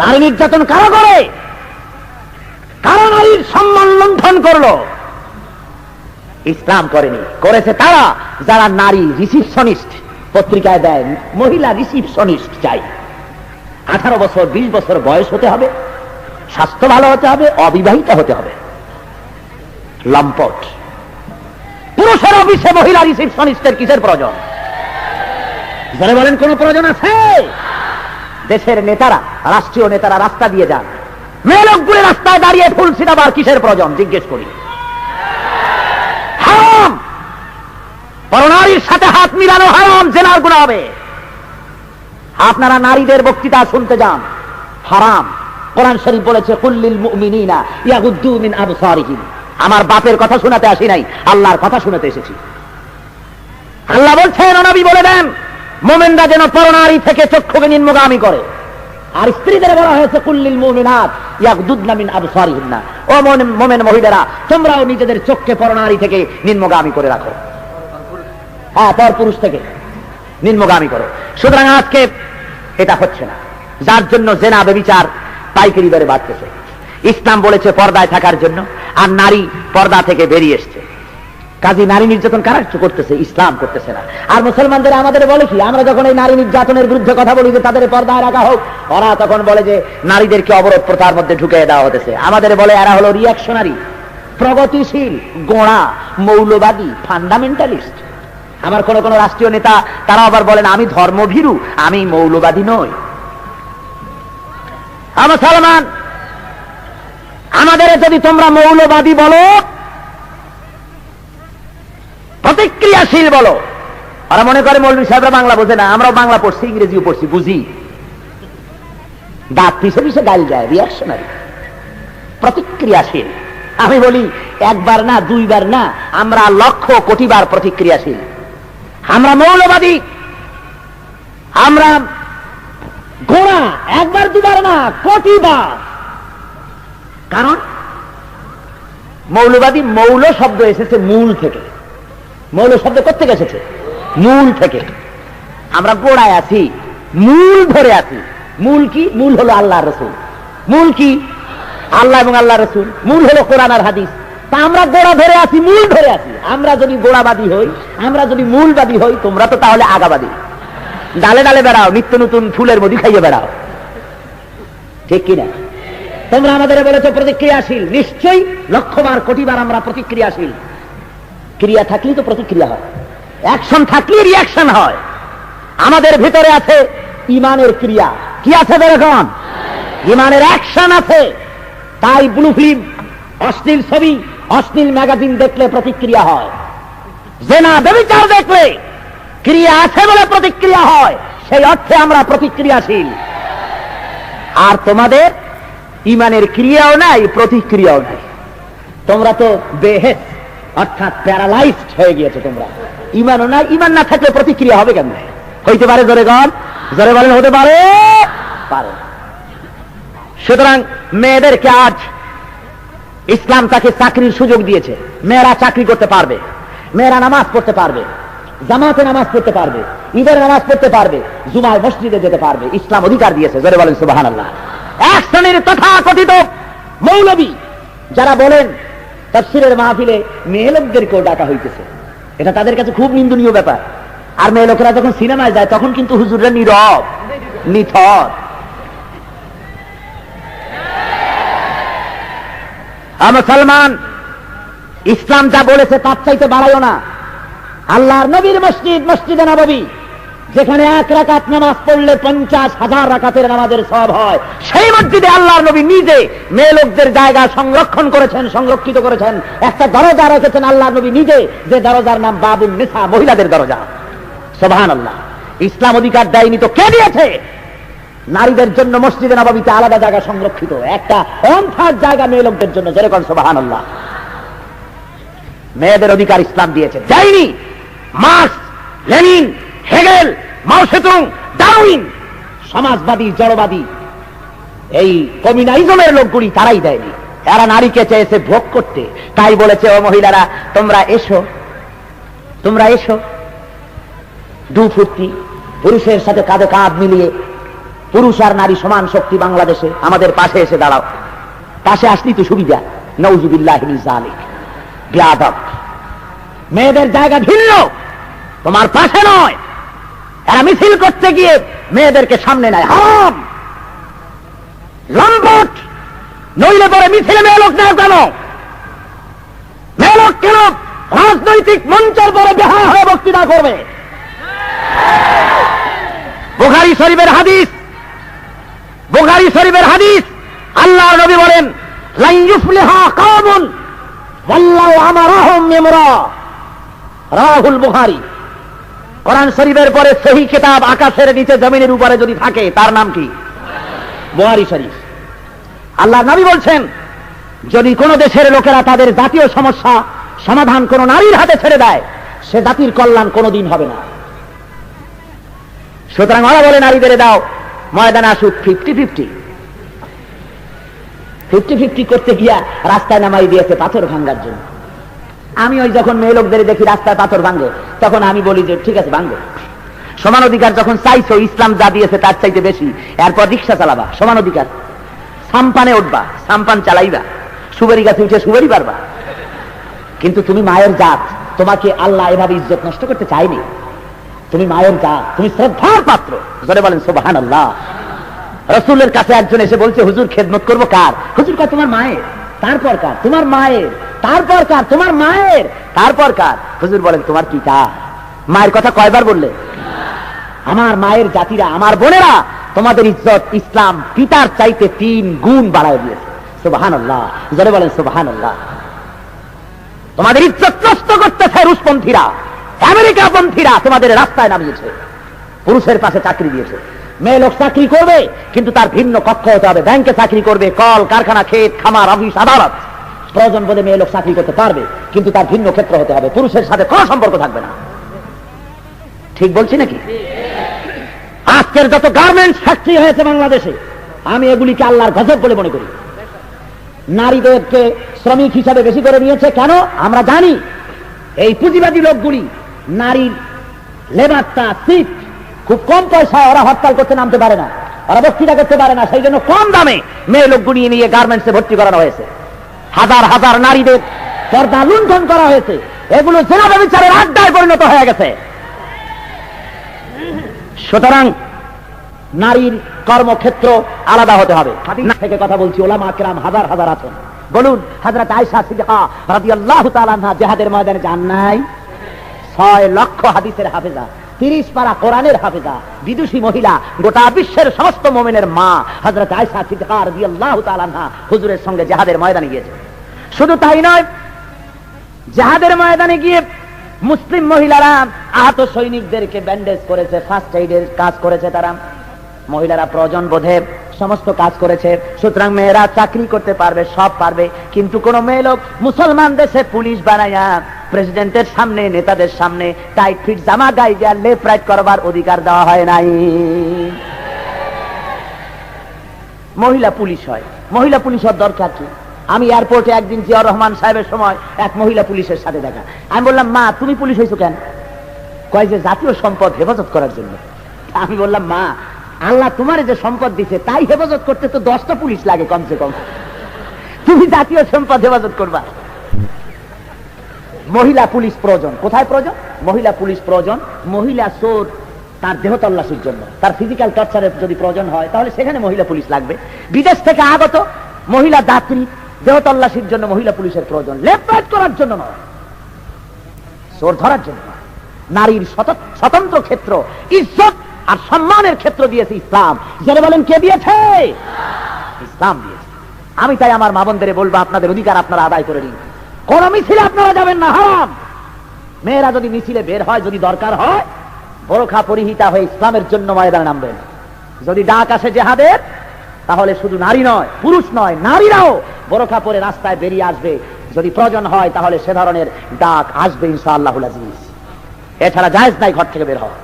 নারী নির্যাতন কারা করে? কারা নারীর সম্মান লঙ্ঘন করলো? ইসলাম করেনি, করেছে তারা যারা নারী রিসিপশনিস্ট পত্রিকায় দেয়, মহিলা রিসিপশনিস্ট চাই। 18 বছর 20 বছর বয়স হতে হবে, স্বাস্থ্য ভালো হতে হবে, অবিবাহিত হতে হবে। লম্পট। পুরুষের অফিসে মহিলা রিসিপশনিস্টের কিসের প্রয়োজন? যারা বলেন কোন প্রয়োজন আছে? দেশের নেতারা, রাষ্ট্রীয় নেতারা রাস্তা দিয়ে যান, মেয়ে লোকগুলো রাস্তায় দাঁড়িয়ে ফুল ছিটাবার কিসের প্রয়োজন? জিজ্ঞেস করি। হারাম। পরনারীর সাথে হাত মিলানো হারাম, জেনার গুনাহ হবে। আপনারা নারীদের বক্তৃতা শুনতে যান, হারাম। কোরআন শরীফ বলেছে, কুল্লিল মুমিনিনা ইয়াগুদ্দু মিন আবসারিহিম। আমার বাপের কথা শোনাতে আসি নাই, আল্লাহর কথা শুনাতে এসেছি। আল্লাহ বলছেন, নবী বলে দেন, মুমিনরা যেন পরনারী থেকে চক্ষুকে নিম্নগামী করে। আর স্ত্রীদের বলা হয়েছে, কুল্লিল মুমিনাত ইয়াগুদ্দুনা মিন আবসারিহিন্না। ও মুমিন মহিলারা, তোমরাও নিজেদের চোখকে পরনারী থেকে নিম্নগামী করে রাখো। হ্যাঁ, পর পুরুষ থেকে নিম্নগামী করো। সুতরাং আজকে এটা হচ্ছে না, যার জন্য জেনা ব্যভিচার পাইকারি দরে বাড়তেছে। ইসলাম বলেছে পর্দায় থাকার জন্য, আর নারী পর্দা থেকে বেরিয়ে এসছে। কাজী নারী নির্যাতন কারা করতেছে? ইসলাম করতেছে না। আর মুসলমানদের আমাদের বলে কি, আমরা যখন এই নারী নির্যাতনের বিরুদ্ধে কথা বলি যে তাদের পর্দায় রাখা হোক, ওরা তখন বলে যে নারীদেরকে অবরোধ প্রথার মধ্যে ঢুকিয়ে দেওয়া হতেছে। আমাদের বলে এরা হলো রিয়াকশনারি, প্রগতিশীল, গোঁড়া, মৌলবাদী, ফান্ডামেন্টালিস্ট। আমার কোন কোন রাষ্ট্রীয় নেতা তারা আবার বলেন, আমি ধর্মভীরু, আমি মৌলবাদী নই। মুসলমান, আমাদের যদি তোমরা মৌলবাদী বলো, প্রতিক্রিয়াশীল বলো, ওরা মনে করে মৌলভী সাহেবরা বাংলা বোঝে না। আমরাও বাংলা পড়ছি, ইংরেজিও পড়ছি, বুঝি। দাঁত পিছে পিছে গাল যায়, রিয়াকশনারি, প্রতিক্রিয়াশীল। আমি বলি একবার না, দুইবার না, আমরা লক্ষ কোটি বার প্রতিক্রিয়াশীল। আমরা মৌলবাদী, আমরা গোড়া, একবার দুবার না, কোটি বার। কারণ মৌলবাদী, মৌল শব্দ এসেছে মূল থেকে। মৌল শব্দ কোথেকে এসেছে? মূল থেকে। আমরা গোড়ায় আছি, মূল ধরে আছি। মূল কি? মূল হলো আল্লাহ রসুল। মূল কি? আল্লাহ এবং আল্লাহ রসুল। মূল হলো কোরআন আর হাদিস। তা আমরা গোড়া ধরে আছি, মূল ধরে আছি। আমরা যদি গোড়াবাদী হই, আমরা যদি মূলবাদী হই, তোমরা তো তাহলে আগাবাদী। ডালে ডালে বেড়াও, নিত্য নতুন ফুলের মধু খাইয়ে বেড়াও, ঠিক কিনা? তোমরা আমাদের বলেছো প্রতিক্রিয়াশীল। নিশ্চয়ই লক্ষবার কোটিবার আমরা প্রতিক্রিয়াশীল। ক্রিয়া থাকলেই তো প্রতিক্রিয়া হয়, অ্যাকশন থাকলে রিয়াকশন হয়। আমাদের ভিতরে আছে ইমানের ক্রিয়া। কি আছে বেরকম? ইমানের অ্যাকশন আছে। তাই ব্লু ফিল্ম, অশ্লীল ছবি, অশ্লীল ম্যাগাজিন দেখলে প্রতিক্রিয়া হয়। জেনা, ব্যভিচার দেখলে ক্রিয়া আছে বলে প্রতিক্রিয়া হয়। সেই অর্থে আমরা প্রতিক্রিয়াশীল। আর তোমাদের ইমানের ক্রিয়াও নাই, প্রতিক্রিয়াও নাই। তোমরা তো বেহেস, অর্থাৎ প্যারালাইজড হয়ে গিয়েছে। তোমরা ইমানও নাই। ইমান না থাকলে প্রতিক্রিয়া হবে কেন? হইতে পারে? জোরে গণ, জোরে বলেন, হতে পারে? পারে। সুতরাং মেয়েদেরকে আজ ইসলাম তাকে চাকরির সুযোগ দিয়েছে। মেয়েরা চাকরি করতে পারবে, মেয়েরা নামাজ পড়তে পারবে, জামাতে নামাজ পড়তে পারবে, ঈদের নামাজ পড়তে পারবে, জুমায় মসজিদে যেতে পারবে। ইসলাম অধিকার দিয়েছে। জোরে বলেন সুবহানাল্লাহ। এক শ্রেণীর তথাকথিত মৌলবী যারা বলেন তাফসীরের মাহফিলে মেয়ে লোকদেরকেও ডাকা হইতেছে, এটা তাদের কাছে খুব নিন্দনীয় ব্যাপার। আর মেয়ে লোকেরা যখন সিনেমায় যায় তখন কিন্তু হুজুররা নীরব, নিথর। মুসলমান, ইসলাম যা বলেছে তার চাইতে বাড়াইও না। আল্লাহর নবীর মসজিদ, মসজিদে নববী, যেখানে এক রাকাত নামাজ পড়লে 50,000 রাকাতের নামাজের সওয়াব হয়, সেই মসজিদে আল্লাহর নবী নিজে মেয়ে লোকদের জায়গা সংরক্ষণ করেছেন, সংরক্ষিত করেছেন। একটা দরজা রেখেছেন আল্লাহর নবী নিজে, যে দরজার নাম বাবুন নিসা, মহিলাদের দরজা। সুবহানাল্লাহ। ইসলাম অধিকার দেয়নি তো কে দিয়েছে? নারীদের জন্য মসজিদে নববীতে আলাদা জায়গা সংরক্ষিত, একটা অন্থার জায়গা মেয়ে লোকদের জন্য। জোরে কোন সুবহানাল্লাহ। মেয়েদের অধিকার ইসলাম দিয়েছে, দেয়নি। মার্কস, লেনিন, হেগেল, মাও সেতুং, ডারউইন, সমাজবাদী, জড়বাদী, এই কমিউনিজমের লোকগুলি তারাই দেয়নি। এরা নারীকে চেয়েছে ভোগ করতে। তাই বলেছে, ও মহিলারা তোমরা এসো, তোমরা এসো, দুফুটি পুরুষের সাথে কাঁধে কাঁধ মিলিয়ে, পুরুষ আর নারী সমান শক্তি বাংলাদেশে, আমাদের পাশে এসে দাঁড়াও। পাশে আসলি তো সুবিধা। নাউযুবিল্লাহি মিন যালিক। বেয়াদব। মেয়েদের জায়গা ভিন্ন, তোমার পাশে নয়। এরা মিছিল করতে গিয়ে মেয়েদেরকে সামনে নেয়। হারাম, লম্পট। নইলে পরে মিছিলে মেয়ে লোক নেয় কেন? মেয়ে লোক কেন রাজনৈতিক মঞ্চের পরে বেহায়া হয়ে বক্তৃতা করবে? বুখারী শরীফের হাদিস, বুখারী শরীফের হাদিস, আল্লাহর নবী বলেন, লান ইউফলিহা কওমুন ওয়াল্লাহু আমারাহুম ইমরা। রাহুল বুখারী। কোরআন শরীফের পরে সহিহ কিতাব আকাশের নিচে জমিনের উপরে যদি থাকে তার নাম কি? বুখারী শরীফ। আল্লাহর নবী বলছেন, যদি কোন দেশের লোকেরা তাদের জাতীয় সমস্যা সমাধান কোন নারীর হাতে ছেড়ে দেয়, সে জাতির কল্যাণ কোনদিন হবে না। সুতরাং ওরা বলে নারীদের দাও, ময়দানে আসুক 50-50। 50-50 করতে গিয়া রাস্তায় নামাই দিয়েছে পাথর ভাঙ্গার জন্য। আমি ওই যখন মেয়ে লোকদের দেখি রাস্তায় পাথর ভাঙ্গে, তখন আমি বলি যে ঠিক আছে ভাঙ্গো। সমান অধিকার যখন চাইছো, ইসলাম যা দিয়েছে তার চাইতে বেশি, এরপর রিক্সা চালাবা, সমান অধিকার। সাম্পানে উঠবা, সাম্পান চালাইবা, সুবেরি গাছে উঠে সুবেরি পারবা। কিন্তু তুমি মায়ের জাত, তোমাকে আল্লাহ এভাবে ইজ্জত নষ্ট করতে চাইনি। তুমি মায়ের জাত, তুমি শ্রদ্ধার পাত্র। জোরে বলেন সুবহানাল্লাহ। রাসূলের কাছে একজন এসে বলছে, হুজুর খেদমত করবো কার? হুজুর কয় তোমার মায়ের। তারপর কার? তোমার মায়ের। তারপর কার? তোমার মায়ের। তারপর কার? হুজুর বলেন তোমার কি কার? মায়ের কথা কয়বার বললে? আমার মায়ের জাতিরা, আমার বোনেরা, তোমাদের ইজ্জত ইসলাম পিতার চাইতে 3 গুণ বাড়ায় দিয়েছে। সুবহানাল্লাহ, জোরে বলেন সুবহানাল্লাহ। তোমাদের ইজ্জত নষ্ট করতেছে রুশপন্থীরা, আমেরিকাপন্থীরা তোমাদের রাস্তায় নামিয়েছে, পুরুষের পাশে চাকরি দিয়েছে। মেয়ে লোক চাকরি করবে কিন্তু তার ভিন্ন কক্ষ হতে হবে, ব্যাংকে চাকরি করবে, কল কারখানা, ক্ষেত খামার, অফিস আদালত, প্রয়োজন বোধে মেয়ে লোক চাকরি করতে পারবে কিন্তু তার ভিন্ন ক্ষেত্র হতে হবে, পুরুষের সাথে কোনো সম্পর্ক থাকবে না। ঠিক বলছি নাকি? আজকের যত গার্মেন্টস ফ্যাক্টরি হয়েছে বাংলাদেশে, আমি এগুলিকে আল্লাহর গজব বলে মনে করি। নারীদেরকে শ্রমিক হিসাবে বেশি করে নিয়েছে কেন? আমরা জানি এই পুঁজিবাদী লোকগুলি নারীর লেবারটা সিট খুব কম পয়সায়, ওরা হরতাল করতে নামতে পারে না, ওরা বক্তৃতা করতে পারে না, সেই জন্য কম দামে মেয়ে লোকগুলি নিয়ে গার্মেন্টসে ভর্তি করানো হয়েছে। হাজার হাজার নারীদের পর্দা লুণ্ঠন করা হয়েছে, এগুলো জেনা ব্যভিচারের আড্ডায় পরিণত হয়ে গেছে। সুতরাং নারীর কর্মক্ষেত্র আলাদা হতে হবে। হাদিস থেকে কথা বলছি, ওলামা কেরাম হাজার হাজার আছেন। বলুন, হযরত আয়েশা সিদ্দিকা রাদিয়াল্লাহু তাআলা আনহা জিহাদের ময়দানে যান নাই? 6 লক্ষ হাদিসের হাফেজা, 30 পারা কোরআনের হাফেজা, বিদুষী মহিলা, গোটা বিশ্বের সমস্ত মুমিনের মা হযরত আয়েশা সিদ্দিকা রাদিয়াল্লাহু তাআলা আনহা হুজুরের সঙ্গে জিহাদের ময়দানে গিয়েছে। শুধু তাই নয়, জিহাদের ময়দানে গিয়ে মুসলিম মহিলারা আহত সৈনিকদেরকে ব্যান্ডেজ করেছে, ফার্স্ট এইডের কাজ করেছে তারা। মহিলারা প্রয়োজন বোধে সমস্ত কাজ করেছে। সুতরাং মেয়েরা চাকরি করতে পারবে, সব পারবে, কিন্তু কোন মেয়ে লোক মুসলমান দেশে পুলিশ বানাইয়া প্রেসিডেন্টের সামনে, নেতাদের সামনে টাইট ফিট জামা গায়ে দিয়ে লেফট রাইট করবার অধিকার দেওয়া হয় নাই। মহিলা পুলিশ হয়, মহিলা পুলিশ হওয়ার দরকার কি? আমি এয়ারপোর্টে একদিন জিয়াউর রহমান সাহেবের সময় এক মহিলা পুলিশের সাথে দেখা। আমি বললাম, মা তুমি পুলিশ হয়েছো কেন? কয় যে জাতীয় সম্পদ হেফাজত করার জন্য। আমি বললাম, মা আল্লাহ তোমার যে সম্পদ দিছে তাই হেফাজত করতে তো 10টা পুলিশ লাগে কমসে কম, তুমি জাতীয় সম্পদ হেফাজত করবা? মহিলা পুলিশ প্রয়োজন। কোথায় প্রয়োজন? মহিলা পুলিশ প্রয়োজন মহিলা চোর তার দেহ তল্লাশির জন্য, তার ফিজিক্যাল টর্চারের যদি প্রয়োজন হয় তাহলে সেখানে মহিলা পুলিশ লাগবে। বিদেশ থেকে আগত মহিলা যাত্রী দেহ তল্লাশির জন্য মহিলা পুলিশের প্রয়োজন, লেফট রাইট করার জন্য নয়, চোর ধরার জন্য। নারীর স্বতন্ত্র ক্ষেত্র, ইজ্জত আর সম্মানের ক্ষেত্র দিয়েছে ইসলাম। যারা বলেন কে দিয়েছে? ইসলাম দিয়েছে। আমি তাই আমার মা বোনদের বলবো, আপনাদের অধিকার আপনারা আদায় করে নিন। কোন মিছিলে আপনারা যাবেন না, হারাম। মেয়েরা যদি মিছিলে বের হয়, যদি দরকার হয় বোরখা পরিহিতা হয়ে ইসলামের জন্য ময়দানে নামবেন। যদি ডাক আসে জিহাদের, তাহলে শুধু নারী নয়, পুরুষ নয়, নারীরাও বোরখা পরে রাস্তায় বেরিয়ে আসবে। যদি প্রয়োজন হয় তাহলে সে ধরনের ডাক আসবে ইনশাআল্লাহুল আজিজ। এছাড়া জায়েজ নাই ঘর থেকে বের হওয়া।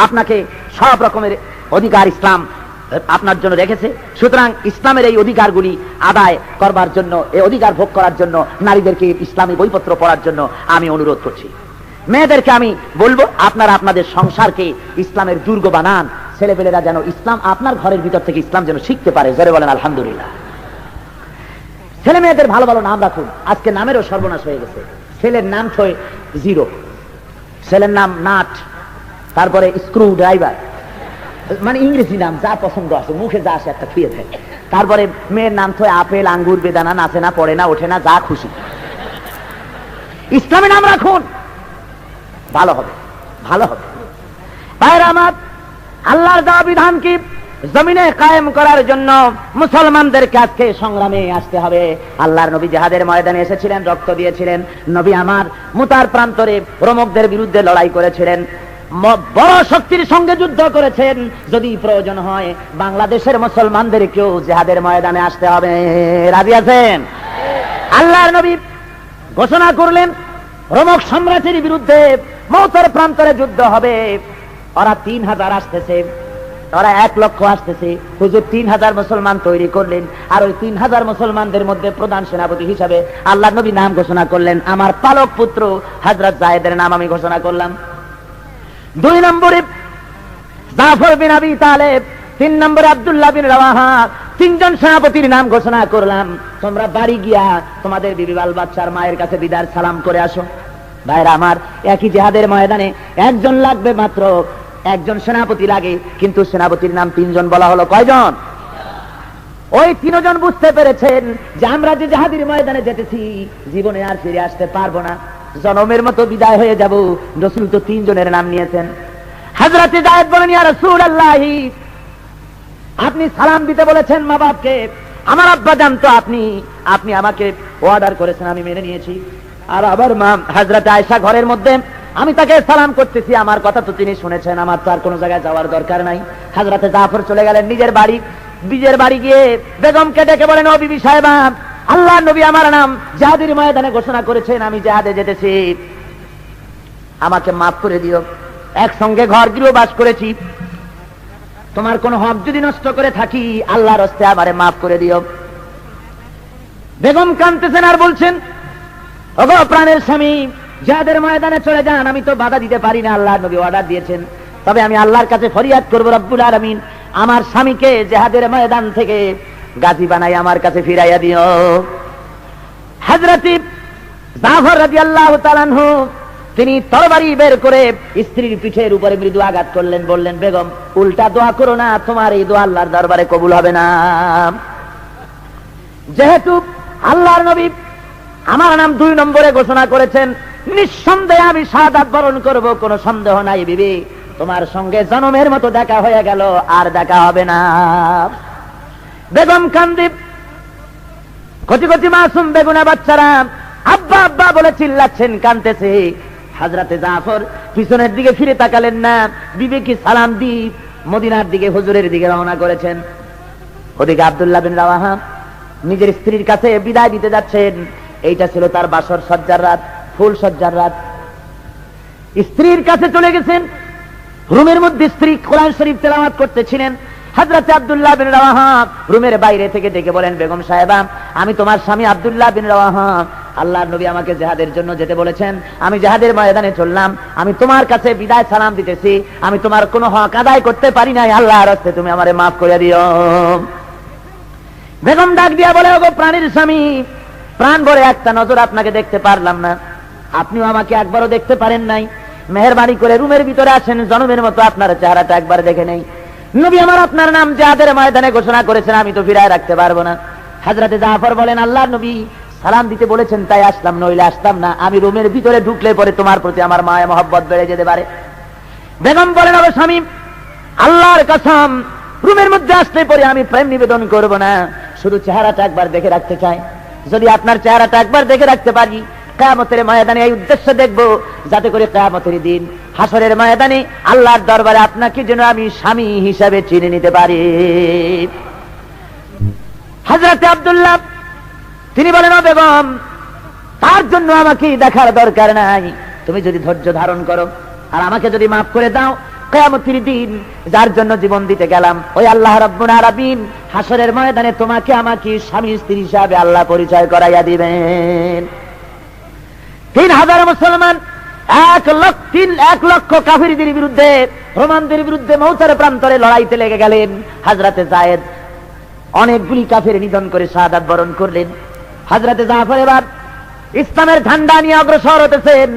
আপনাকে সব রকমের অধিকার ইসলাম আপনার জন্য রেখেছে। সুতরাং ইসলামের এই অধিকারগুলি আদায় করবার জন্য, এই অধিকার ভোগ করার জন্য নারীদেরকে ইসলামী বইপত্র পড়ার জন্য আমি অনুরোধ করছি। মেয়েদেরকে আমি বলবো, আপনারা আপনাদের সংসারকে ইসলামের দুর্গ বানান। ছেলেপেলেরা যেন ইসলাম আপনার ঘরের ভিতর থেকে ইসলাম যেন শিখতে পারে। জোরে বলেন আলহামদুলিল্লাহ। ছেলে মেয়েদের ভালো ভালো নাম রাখুন। আজকে নামেরও সর্বনাশ হয়ে গেছে। ছেলের নাম ছয় জিরো, ছেলের নাম নাট, তারপরে স্ক্রু ড্রাইভার, মানে ইংরেজি নাম যা পছন্দ আছে, মুখে যা আসে একটা ছুঁয়ে থাকে। তারপরে মেয়ের নাম থয়ে আপেল, আঙ্গুর, বেদানা, নাচে না, পড়ে না, ওঠে না, যা খুশি। ইসলামী নাম রাখুন, ভালো হবে, ভালো হবে। ভাইরা আমার, আল্লাহর দেওয়া বিধান কি জমিনে কায়েম করার জন্য মুসলমানদেরকে আজকে সংগ্রামে আসতে হবে। আল্লাহর নবী জিহাদের ময়দানে এসেছিলেন, রক্ত দিয়েছিলেন। নবী আমার মুতার প্রান্তরে রোমকদের বিরুদ্ধে লড়াই করেছিলেন, বড় শক্তির সঙ্গে যুদ্ধ করেছেন। যদি প্রয়োজন হয় বাংলাদেশের মুসলমানদেরকেও জিহাদের ময়দানে আসতে হবে। রাজি আছেন? আল্লাহর নবী ঘোষণা করলেন রোমক সম্রাটের বিরুদ্ধে মৌতের প্রান্তরে যুদ্ধ হবে। ওরা 3000 আসতেছে, ওরা 1 লক্ষ আসতেছে। হুজুর 3000 মুসলমান তৈরি করলেন, আর ওই 3000 মুসলমানদের মধ্যে প্রধান সেনাপতি হিসাবে আল্লাহর নবী নাম ঘোষণা করলেন। আমার পালক পুত্র হযরত যায়েদের নাম আমি ঘোষণা করলাম। 2 নম্বরে জাফর বিন আবি তালেব, 3 নম্বরে আব্দুল্লাহ বিন রাওয়াহা, 3 জন সেনাপতির নাম ঘোষণা করলাম। তোমরা বাড়ি গিয়া তোমাদের বিবি বাল বাচ্চার মায়ের কাছে বিদার সালাম করে আসো। ভাইরা আমার, একই জিহাদের ময়দানে একজন লাগবে মাত্র, একজন সেনাপতি লাগে, কিন্তু সেনাপতির নাম 3 জন বলা হলো। কয়জন? ওই 3 জন বুঝতে পেরেছেন যে আমরা যে জিহাদের ময়দানে যেতেছি জীবনে আর ফিরে আসতে পারবো না, জনমের মতো বিদায় হয়ে যাব। রাসূল তো 3 জনের নাম নিয়েছেন। হযরত যায়েদ বলেন, ইয়া রাসূলুল্লাহ, আপনি সালাম দিতে বলেছেন মা বাপকে, আমার আব্বা জানতো আপনি আমাকে অর্ডার করেছেন, আমি মেনে নিয়েছি। আর আবার মা হযরত আয়েশা ঘরের মধ্যে, আমি তাকে সালাম করতেছি, আমার কথা তো তিনি শুনেছেন, আমার তো আর কোনো জায়গায় যাওয়ার দরকার নাই। হযরতে জাফর চলে গেলেন নিজের বাড়ি গিয়ে বেগমকে ডেকে বলেন, ও বিবি সাহেবা, আল্লাহর নবী আমার নাম জিহাদের ময়দানে ঘোষণা করেছেন, আমি জিহাদে যেতেছি, আমাকে মাফ করে দিও। একসঙ্গে ঘর গৃহ বাস করেছি, তোমার কোন হক যদি নষ্ট করে থাকি আল্লাহর হস্তে আমারে মাফ করে দিও। বেগম কাঁদতেছেন আর বলছেন, ওগো প্রাণের স্বামী, জিহাদের ময়দানে চলে যান, আমি তো বাধা দিতে পারি না, আল্লাহর নবী অর্ডার দিয়েছেন, তবে আমি আল্লাহর কাছে ফরিয়াদ করব, রব্বুল আলামিন আমার স্বামীকে জিহাদের ময়দান থেকে গাজী বানাই আমার কাছে ফিরাইয়া দিও। হযরত জাফর রাদিয়াল্লাহু তাআলা আনহু তিনি তরবারি বের করে স্ত্রীর পিঠের উপরে মৃদু আঘাত করলেন, বললেন, বেগম উল্টা দোয়া করো না, তোমার এই দোয়া আল্লাহর দরবারে কবুল হবে না। যেহেতু আল্লাহর নবী আমার নাম 2 নম্বরে ঘোষণা করেছেন, নিঃসন্দেহে আমি শাহাদাত বরণ করব, কোনো সন্দেহ নাই বিবি, তোমার সঙ্গে জনমের মতো দেখা হয়ে গেল, আর দেখা হবে না। বেগম কান্দি, কচি কচি মাসুম বেগুনা বাচ্চারা আব্বা আব্বা বলে চিল্লাচ্ছেন, কাঁদতেছে। হযরতে জাফর পিছনের দিকে ফিরে তাকালেন না, বিবিকে সালাম দি মদিনার দিকে হুজুরের দিকে রওনা করেছেন। ওদিকে আব্দুল্লাহ বিন রাওয়াহা নিজের স্ত্রীর কাছে বিদায় দিতে যাচ্ছেন। এইটা ছিল তার বাসর সজ্জার রাত, ফুল সজ্জার রাত। স্ত্রীর কাছে চলে গেছেন, রুমের মধ্যে স্ত্রী কোরআন শরীফ তেলাওয়াত করতেছিলেন। হযরতে আব্দুল্লাহ বিন রাওয়াহা রুমের বাইরে থেকে ডেকে বলেন, বেগম সাহেবা, আমি তোমার স্বামী আব্দুল্লাহ বিন রাওয়াহা, আল্লাহর নবী আমাকে জিহাদের জন্য যেতে বলেছেন, আমি জিহাদের ময়দানে চললাম, আমি তোমার কাছে বিদায় সালাম দিতেছি, আমি তোমার কোনো হক আদায় করতে পারি নাই, আল্লাহর রাস্তায় তুমি আমারে মাফ করে দিও। বেগম ডাক দিয়া বলে, ওগো প্রাণীর স্বামী, প্রাণ ভরে একটা নজর আপনাকে দেখতে পারলাম না, আপনিও আমাকে একবারও দেখতে পারেন নাই, মেহেরবানি করে রুমের ভিতরে আসেন, জনমের মতো আপনার চেহারাটা একবার দেখে নেই। নবী আমার আপনার নাম জিহাদের ময়দানে ঘোষণা করেছেন, আমি তো ফিরায় রাখতে পারবো না। হযরতে জাফর বলেন, আল্লাহর নবী সালাম দিতে বলেছেন তাই আসলাম, নইলে আসতাম না, আমি রুমের ভিতরে ঢুকলে পরে তোমার প্রতি আমার মায়া মহব্বত বেড়ে যেতে পারে। বেগম বলেন, ওগো স্বামী, আল্লাহর কসম, রুমের মধ্যে আসলে পরে আমি প্রেম নিবেদন করব না, শুধু চেহারাটা একবার দেখে রাখতে চাই। যদি আপনার চেহারাটা একবার দেখে রাখতে পারি, কিয়ামতের ময়দানে এই উদ্দেশ্য দেখব, যাতে করে কিয়ামতের দিন হাসরের ময়দানে আল্লাহর দরবারে আপনাকে যেন আমি স্বামী হিসাবে চিনে নিতে পারি। হযরতে আব্দুল্লাহ তিনি বলেন, ও বেগম, তার জন্য আমাকে দেখার দরকার নাই, তুমি যদি ধৈর্য ধারণ করো আর আমাকে যদি মাফ করে দাও, কিয়ামতের দিন যার জন্য জীবন দিতে গেলাম, ওই আল্লাহ রাব্বুল আলামিন হাসরের ময়দানে তোমাকে আমাকে স্বামী স্ত্রী হিসাবে আল্লাহ পরিচয় করাইয়া দিবেন। 3000 মুসলমান 1 লক্ষ কাফিরদের বিরুদ্ধে, রোমানদের বিরুদ্ধে মৌতের প্রান্তরে লড়াইতে লেগে গেলেন। হযরতে যায়েদ অনেকগুলি কাফের নিধন করে শাহাদাত বরণ করলেন। হযরতে জাফর এবার ইসলামের ঝান্ডা নিয়ে অগ্রসর হতেছেন।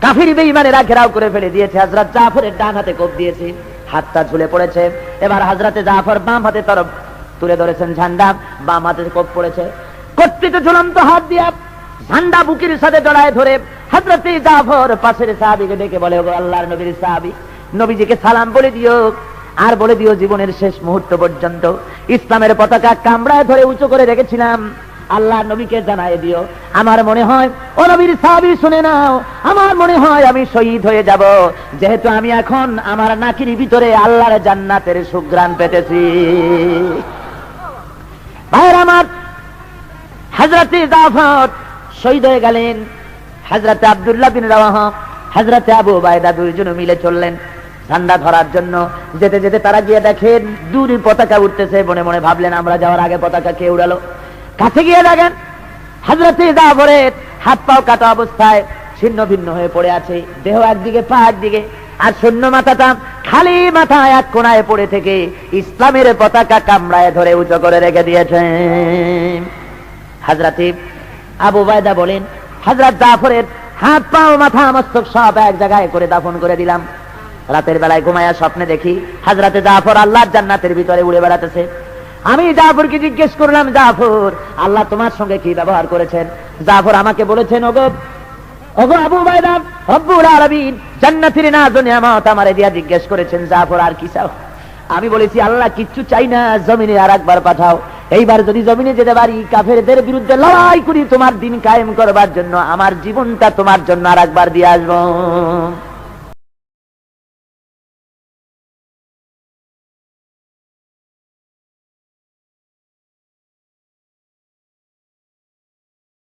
কাফির বেঈমানেরা ঘেরাও করে ফেলে দিয়েছে, হযরত জাফরের ডান হাতে কোপ দিয়েছে, হাতটা ঝুলে পড়েছে। এবার হযরতে জাফর বাম হাতে তরফ তুলে ধরেছেন ঝান্ডা, বাম হাতে কোপ পড়েছে। কর্তৃত ঝুলন্ত হাত দিয়া ঝান্ডা বুকের সাথে জড়ায় ধরে হযরতে জাফর পাশের সাহাবীকে ডেকে বলে, ওগো আল্লাহর নবীর সাহাবী, নবীজিকে সালাম বলে দিও, আর বলে দিও জীবনের শেষ মুহূর্ত পর্যন্ত ইসলামের পতাকা কামড়ায় ধরে উঁচু করে রেখেছিলাম, আল্লাহ নবীকে জানাই দিও। আমার মনে হয়, ও নবীর সাহাবী শুনে নাও, আমার মনে হয় আমি শহীদ হয়ে যাব, যেহেতু আমি এখন আমার নাকির ভিতরে আল্লাহর জান্নাতের সুঘ্রাণ পেতেছি। ভাইরা আমার, হযরতে জাফর শহীদ হয়ে গেলেন। হযরতে আব্দুল্লাহ বিন রাওয়াহা, হযরতে আবু উবাইদা দুইজন মিলে চললেন ঝান্ডা ধরার জন্য। যেতে যেতে তারা গিয়ে দেখেন দূরে পতাকা উঠতেছে। মনে মনে ভাবলেন, আমরা যাওয়ার আগে পতাকা কে উড়ালো? কাছে গিয়ে দেখেন হযরতে জাফরের হাত পাও কাটা অবস্থায় ছিন্ন ভিন্ন হয়ে পড়ে আছে, দেহ একদিকে পা একদিকে, আর শূন্য মাথাটা খালি মাথা এক কোণায় পড়ে থেকে ইসলামের পতাকা কামড়ায় ধরে উঁচু করে রেখে দিয়েছেন। হযরতে আবু উবাইদা বলেন, হযরত জাফরের হাত পাও মাথা মস্তক সব এক জায়গায় করে দাফন করে দিলাম। রাতের বেলায় ঘুমায়া স্বপ্নে দেখি হযরতে জাফর আল্লাহর জান্নাতের ভিতরে উড়ে বেড়াতেছে। আমি জাফরকে জিজ্ঞেস করলাম, জাফর, আল্লাহ তোমার সঙ্গে কি ব্যবহার করেছেন? জাফর আমাকে বলেছেন, ওগো আবু উবাইদা, রব্বুল আলামিন জান্নাতের নাজ নিয়ামত আমারে দিয়া জিজ্ঞেস করেছেন, জাফর আর কি চাও? আমি বলেছি, আল্লাহ কিচ্ছু চাই না, জমিনে আর একবার পাঠাও। এইবার যদি জমিনে যেতে পারি, কাফেরদের বিরুদ্ধে লড়াই করি তোমার দিন কায়েম করবার জন্য, আমার জীবনটা তোমার জন্য আর একবার দিয়ে আসবো।